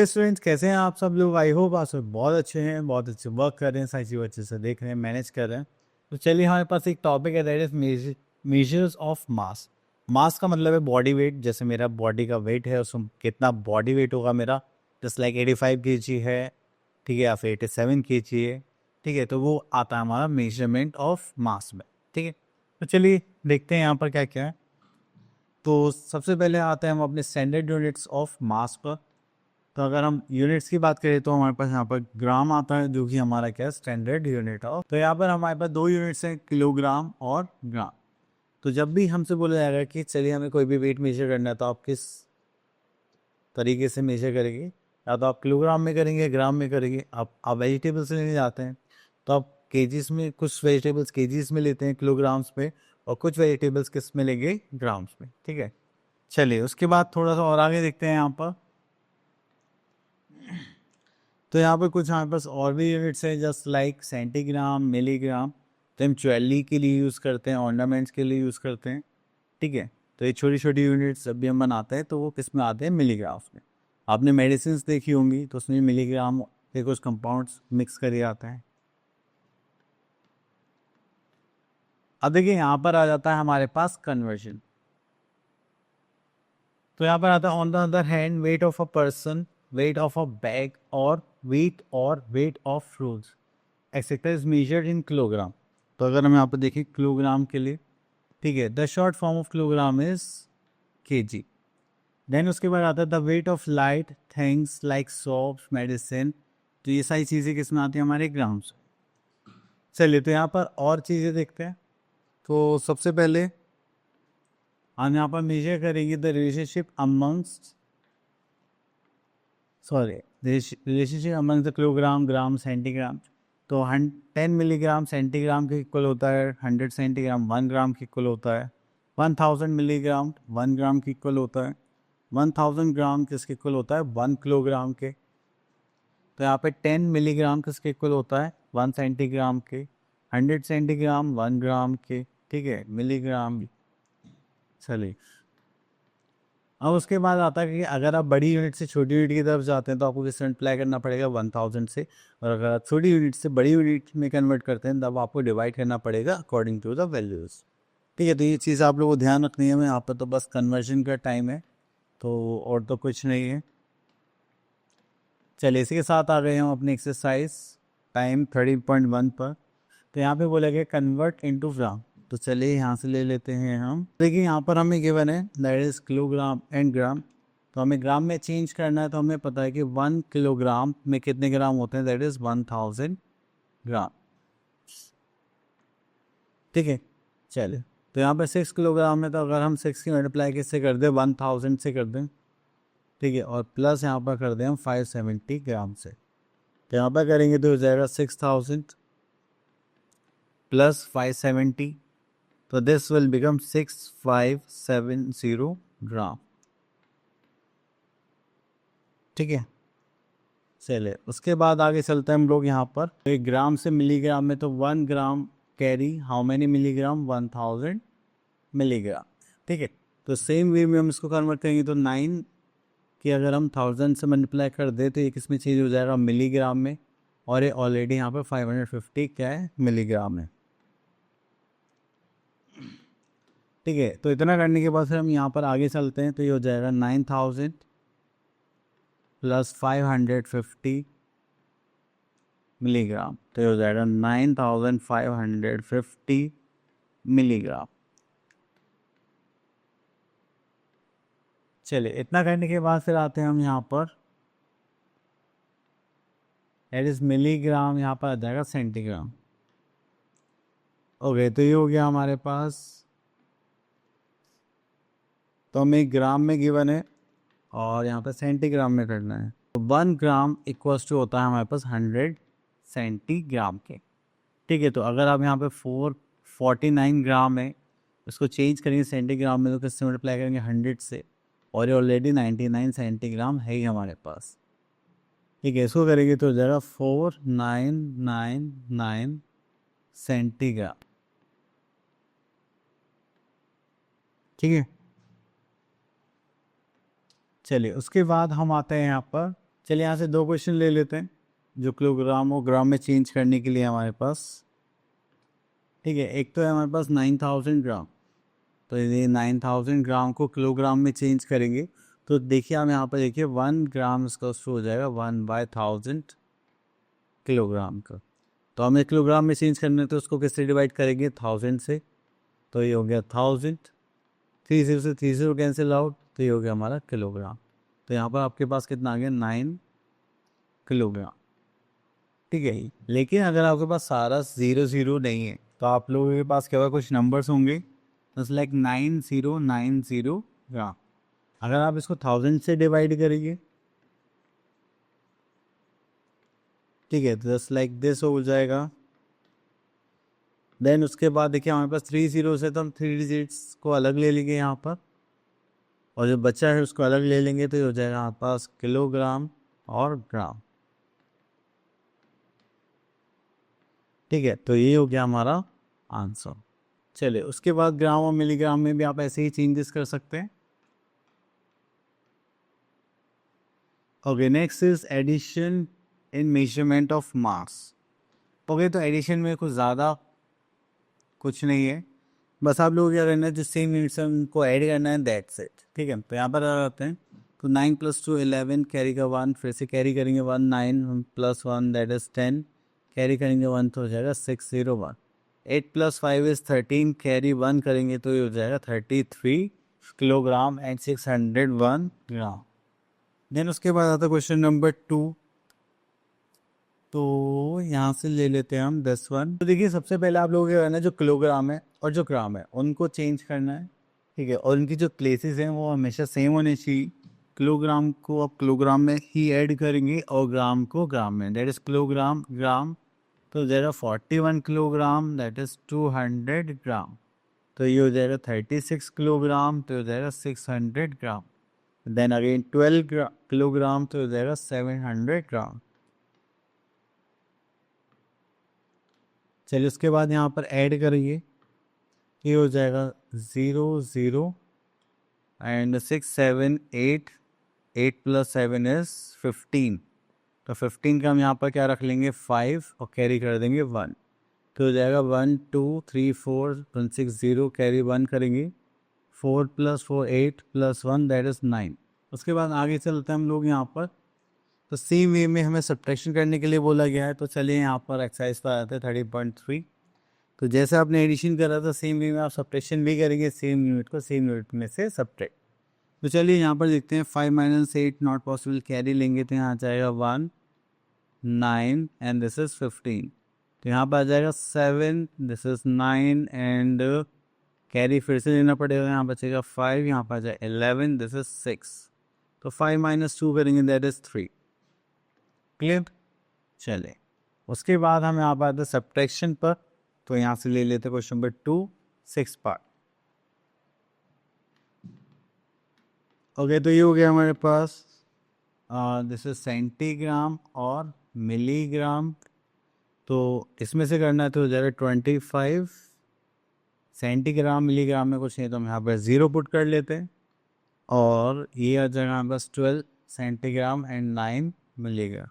Students, कैसे हैं आप सब लोग? आई होप आप सब बहुत अच्छे हैं, बहुत अच्छे वर्क कर रहे हैं, सारी चीज़ें अच्छे से देख रहे हैं, मैनेज कर रहे हैं। तो चलिए, हमारे पास एक टॉपिक है, that is measures of mass. Mass का मतलब है बॉडी वेट। जैसे मेरा बॉडी का वेट है, उसमें कितना बॉडी वेट होगा मेरा, जस्ट लाइक 85 kg है, ठीक है, या फिर 87 kg है, ठीक है। तो वो आता है हमारा मेजरमेंट ऑफ मास में, ठीक है। तो चलिए देखते हैं यहाँ पर क्या क्या है। तो सबसे पहले आते हैं हम अपने स्टैंडर्ड यूनिट्स ऑफ मास पर। तो अगर हम यूनिट्स की बात करें तो हमारे पास यहाँ पर ग्राम आता है, जो कि हमारा क्या है, स्टैंडर्ड यूनिट ऑफ। तो यहाँ पर हमारे पास दो यूनिट्स हैं, किलोग्राम और ग्राम। तो जब भी हमसे बोला जाएगा कि चलिए हमें कोई भी वेट मेजर करना है, तो आप किस तरीके से मेजर करेंगे? या तो आप किलोग्राम में करेंगे, ग्राम में करेंगे। आप वेजिटेबल्स लेने जाते हैं तो आप केजीज में, कुछ वेजिटेबल्स केजीज में लेते हैं, किलोग्राम्स में, और कुछ वेजिटेबल्स किस में लेंगे, ग्राम्स में, ठीक है। चलिए उसके बाद थोड़ा सा और आगे देखते हैं यहाँ पर। तो यहाँ पर कुछ हमारे पास और भी यूनिट्स है, जस्ट लाइक सेंटीग्राम, मिलीग्राम। तो हम ज्वेलरी के लिए यूज़ करते हैं, ऑर्नामेंट्स के लिए यूज़ करते हैं, ठीक है। तो ये छोटी छोटी यूनिट्स जब भी हम बनाते हैं तो वो किस में आते हैं, मिलीग्राम्स में। आपने मेडिसिन देखी होंगी तो उसमें मिलीग्राम के कुछ कंपाउंड्स मिक्स कर दिया जाता है। अब देखिए यहाँ पर आ जाता है हमारे पास कन्वर्जन। तो यहाँ पर आता है, on the other hand, weight of a person, weight of a bag, और weight of fruits etcetera is measured in kilogram. तो अगर हम यहाँ पर देखें किलोग्राम के लिए, ठीक है, the short form of kilogram is KG. Then उसके बाद आता है the weight of light things like soaps, medicine. तो ये सारी चीज़ें किस में आती हैं, हमारे ग्राम्स। चलिए तो यहाँ पर और चीज़ें देखते हैं। तो सबसे पहले हम यहाँ पर मेजर करेंगे the relationship amongst, sorry, relationship among the kilogram, gram, centigram. तो 10 मिलीग्राम सेंटीग्राम के इक्वल होता है, 100 सेंटीग्राम 1 ग्राम के इक्वल होता है, 1000 मिलीग्राम 1 ग्राम के इक्वल होता है, 1000 ग्राम किसके इक्वल होता है, 1 किलोग्राम के। तो यहाँ पे 10 मिलीग्राम किसके इक्वल होता है, 1 सेंटीग्राम के, 100 सेंटीग्राम 1 ग्राम के, ठीक है, मिलीग्राम। चलिए अब उसके बाद आता है कि अगर आप बड़ी यूनिट से छोटी यूनिट की तरफ जाते हैं तो आपको किस मल्टीप्लाई करना पड़ेगा, 1000 से। और अगर आप छोटी यूनिट से बड़ी यूनिट में कन्वर्ट करते हैं तब आपको डिवाइड करना पड़ेगा अकॉर्डिंग टू द वैल्यूज़, ठीक है। तो ये चीज़ आप लोगों को ध्यान रखनी है। मैं यहाँ पर तो बस कन्वर्जन का टाइम है, तो और तो कुछ नहीं है। चलिए इसी के साथ आ गए हम अपनी एक्सरसाइज टाइम 30.1 पर। तो यहाँ पे बोला गया कन्वर्ट इनटू ग्राम। तो चलिए यहाँ से ले लेते हैं हम। देखिए यहाँ पर हमें गिवन है दैट इज किलोग्राम एंड ग्राम। तो हमें ग्राम में चेंज करना है, तो हमें पता है कि 1 किलोग्राम में कितने ग्राम होते हैं, दैट इज 1000 ग्राम, ठीक है। चलिए तो यहाँ पे 6 किलोग्राम है, तो अगर हम 6 की मल्टीप्लाई किससे कर दें, 1000 से कर दें, ठीक है, और प्लस यहाँ पर कर दें हम 570 ग्राम से। तो यहाँ पर करेंगे तो हो जाएगा 6000 प्लस 570, तो दिस विल बिकम 6570 ग्राम, ठीक है। चलिए उसके बाद आगे चलते हैं हम लोग यहाँ पर। तो एक ग्राम से मिलीग्राम में, तो 1 gram carry how many milligram, 1000 milligram, ठीक है। तो सेम वे में हम इसको कन्वर्ट करेंगे, तो 9 कि अगर हम 1000 से मल्टीप्लाई कर दें तो ये किस में चेंज हो जाएगा, मिलीग्राम में। और ये ऑलरेडी यहाँ पर 550 क्या है, मिलीग्राम है, ठीक है। तो इतना करने के बाद फिर हम यहाँ पर आगे चलते हैं, तो ये हो जाएगा 9000 प्लस 550 मिलीग्राम। तो ये हो जाएगा 9550 मिलीग्राम। चलिए इतना करने के बाद फिर आते हैं हम यहाँ पर, एट इज मिलीग्राम, यहाँ पर आ जाएगा सेंटीग्राम। ओके, तो ये हो गया हमारे पास। तो हमें ग्राम में गिवन है और यहाँ पर सेंटीग्राम में करना है। तो 1 ग्राम इक्वल्स टू होता है हमारे पास 100 सेंटीग्राम के, ठीक है। तो अगर आप यहाँ पे 449 ग्राम है, उसको चेंज करेंगे सेंटीग्राम में, तो किससे मल्टीप्लाई करेंगे, 100 से। और ये ऑलरेडी 99 सेंटीग्राम है ही हमारे पास, ठीक है। इसको करेंगे तो हो जाएगा 4999 सेंटीग्राम, ठीक है। चलिए उसके बाद हम आते हैं यहाँ पर चलिए यहाँ से 2 क्वेश्चन ले लेते हैं जो किलोग्राम और ग्राम में चेंज करने के लिए हमारे पास। ठीक है, एक तो है हमारे पास 9000 ग्राम, तो ये 9000 ग्राम को किलोग्राम में चेंज करेंगे तो देखिए हम यहाँ पर देखिए 1 ग्राम इसका शो हो जाएगा 1/1000 किलोग्राम का। तो हमें किलोग्राम में चेंज करना है तो उसको किससे डिवाइड करेंगे, 1000 से। तो ये हो गया 1000, 30 से 30 कैंसिल आउट, तो ये हो गया हमारा किलोग्राम। तो यहाँ पर आपके पास कितना आ गया, 9 किलोग्राम। ठीक है, लेकिन अगर आपके पास सारा 0 नहीं है तो आप लोगों के पास क्या होगा, कुछ नंबर्स होंगे, जस्ट लाइक 9090 ग्राम। अगर आप इसको 1000 से डिवाइड करेंगे, ठीक है, तो जस्ट लाइक दिस हो जाएगा। देन उसके बाद देखिए हमारे पास 3 0 से तो हम 3 डिजिट्स को अलग ले लेंगे यहाँ पर, और जो बचा है उसको अलग ले लेंगे, तो ये हो जाएगा हमारे पास किलोग्राम और ग्राम। ठीक है, तो ये हो गया हमारा आंसर। चलिए उसके बाद ग्राम और मिलीग्राम में भी आप ऐसे ही चेंजेस कर सकते हैं। Okay, next is addition in measurement of mass. Okay, तो एडिशन में कुछ ज़्यादा कुछ नहीं है, बस आप लोग क्या करना है, जिस सेम यूनिट्स है उनको ऐड करना है, दैट्स इट। ठीक है, तो यहाँ पर आ जाते हैं, तो 9 + 2 11, कैरी का 1, फिर से कैरी करेंगे 1, 9 + 1 दैट इज 10, कैरी करेंगे 1 तो हो जाएगा 601। 8 + 5 इज 13, कैरी 1 करेंगे तो ये हो जाएगा 33 किलोग्राम एंड 601 ग्राम। देन उसके बाद आता है क्वेश्चन नंबर 2। तो यहाँ से ले लेते हैं हम 10 तो देखिए सबसे पहले आप लोगों को क्या करना है, जो किलोग्राम है और जो ग्राम है उनको चेंज करना है। ठीक है, और उनकी जो प्लेसेस हैं वो हमेशा सेम होने चाहिए। किलोग्राम को आप किलोग्राम में ही ऐड करेंगे और ग्राम को ग्राम में, दैट इज किलोग्राम ग्राम। तो हो जाएगा 41 किलोग्राम दैट इज 200 ग्राम। तो ये हो जाएगा 36 किलोग्राम, तो हो जाएगा 600 ग्राम। देन अगेन 12 किलोग्राम, तो हो जाएगा 700 ग्राम। चलिए उसके बाद यहाँ पर ऐड करिए, ये हो जाएगा 0 0 एंड 6 7 8, 8 + 7 इज 15। तो 15 का हम यहाँ पर क्या रख लेंगे, 5, और कैरी कर देंगे 1, तो हो जाएगा 1 2 3 4 1 6 0, कैरी 1 करेंगे, 4 + 4 8 + 1 दैट इज 9। उसके बाद आगे चलते हैं हम लोग यहाँ पर, तो सेम वे में हमें सब्ट्रैक्शन करने के लिए बोला गया है। तो चलिए यहाँ पर एक्सरसाइज पर आते हैं 30.3। तो जैसे आपने एडिशन करा था सेम वे में आप सब्ट्रैक्शन भी करेंगे, सेम यूनिट को सेम यूनिट में से सब्ट्रैक्ट। तो चलिए यहाँ पर देखते हैं, 5 - 8 नॉट पॉसिबल, कैरी लेंगे तो यहाँ आ जाएगा 1 9 एंड दिस इज 15। तो यहाँ पर आ जाएगा 7, दिस इज 9 एंड कैरी फिर से लेना पड़ेगा, यहाँ बचेगा 5, यहाँ पर आ जाएगा 11, दिस इज 6। तो 5 - 2 करेंगे दैट इज 3। क्लियर। चले उसके बाद हम यहाँ पर आते हैं सब्ट्रैक्शन पर। तो यहाँ से ले लेते हैं क्वेश्चन नंबर 2 6 पार्ट। ओके, तो ये हो गया हमारे पास, दिस इज सेंटीग्राम और मिलीग्राम। तो इसमें से करना है तो हो जाएगा 25 सेंटीग्राम, मिलीग्राम में कुछ नहीं तो हम यहाँ पर 0 पुट कर लेते हैं, और ये आ जाएगा हमारे पास 12 सेंटीग्राम एंड 9 मिलीग्राम।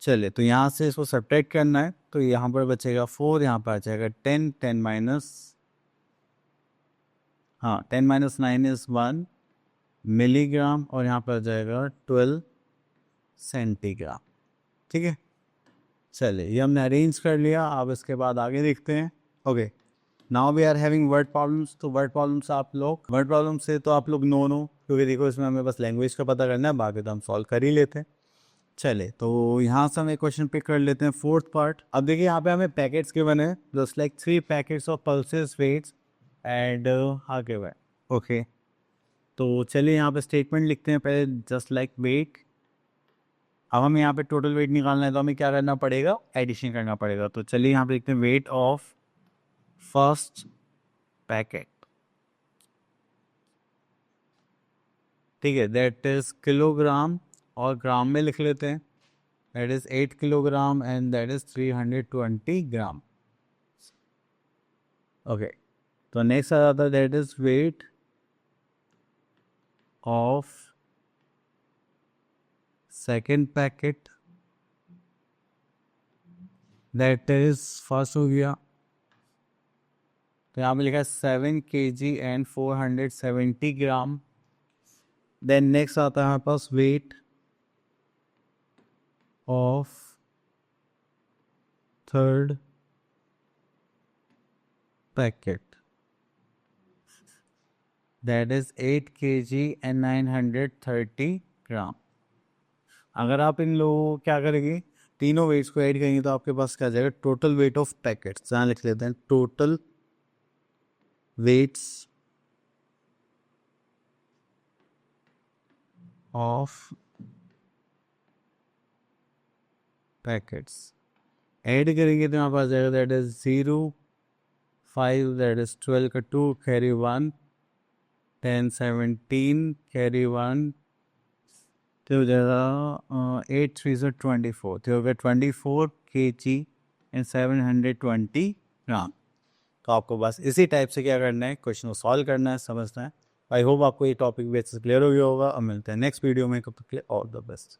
चलिए तो यहाँ से इसको सब्ट्रैक्ट करना है, तो यहाँ पर बचेगा 4, यहाँ पर आ जाएगा 10, 10 माइनस, हाँ 10 - 9 इज 1 मिलीग्राम, और यहाँ पर आ जाएगा 12 सेंटीग्राम। ठीक है, चलिए ये हमने अरेंज कर लिया। अब इसके बाद आगे देखते हैं। Okay, now we are having word problems. तो वर्ड प्रॉब्लम्स आप लोग, वर्ड प्रॉब्लम से तो आप लोग नो, क्योंकि देखो इसमें हमें बस लैंग्वेज का पता करना है, बाकी तो हम सॉल्व कर ही लेते हैं। चले तो यहाँ से हम एक क्वेश्चन पिक कर लेते हैं, 4th पार्ट। अब देखिए यहाँ पे हमें पैकेट्स के बने, just like 3 packets of pulses weights and आगे हुए। ओके, तो चलिए यहाँ पे स्टेटमेंट लिखते हैं पहले, जस्ट लाइक वेट। अब हमें यहाँ पे टोटल वेट निकालना है तो हमें क्या करना पड़ेगा, एडिशन करना पड़ेगा। तो चलिए यहाँ पे लिखते हैं वेट ऑफ फर्स्ट पैकेट। ठीक है, दैट इज किलोग्राम, और ग्राम में लिख लेते हैं, that is 8 kilogram and that is 320 gram. Okay, तो नेक्स्ट आ जाता है that is weight of second packet that is first हो गया, तो यहाँ पे लिखा है 7 kg and 470 gram. Then next आता है हमारे पास weight of third packet that is 8 kg and 930 gram. अगर आप इन लोगों क्या करेंगे, तीनों वेट्स को ऐड करेंगे तो आपके पास क्या आ जाएगा, टोटल वेट ऑफ पैकेट्स। यहाँ लिख लेते हैं total weights of packets add करेंगे तो यहाँ पास जाएगा दैट इज 0 5 दैट इज 12 का 2 कैरी 1 10 17 कैरी 1 तो हो जाएगा 8 3 से 24, तो हो गया 24 kg एंड 720 ग्राम। तो आपको बस इसी टाइप से क्या करना है, क्वेश्चन को सॉल्व करना है, समझना है। आई होप आपको ये टॉपिक भी अच्छे से क्लियर हो गया होगा, और मिलते हैं नेक्स्ट वीडियो में। कब तक के लिए ऑल द बेस्ट।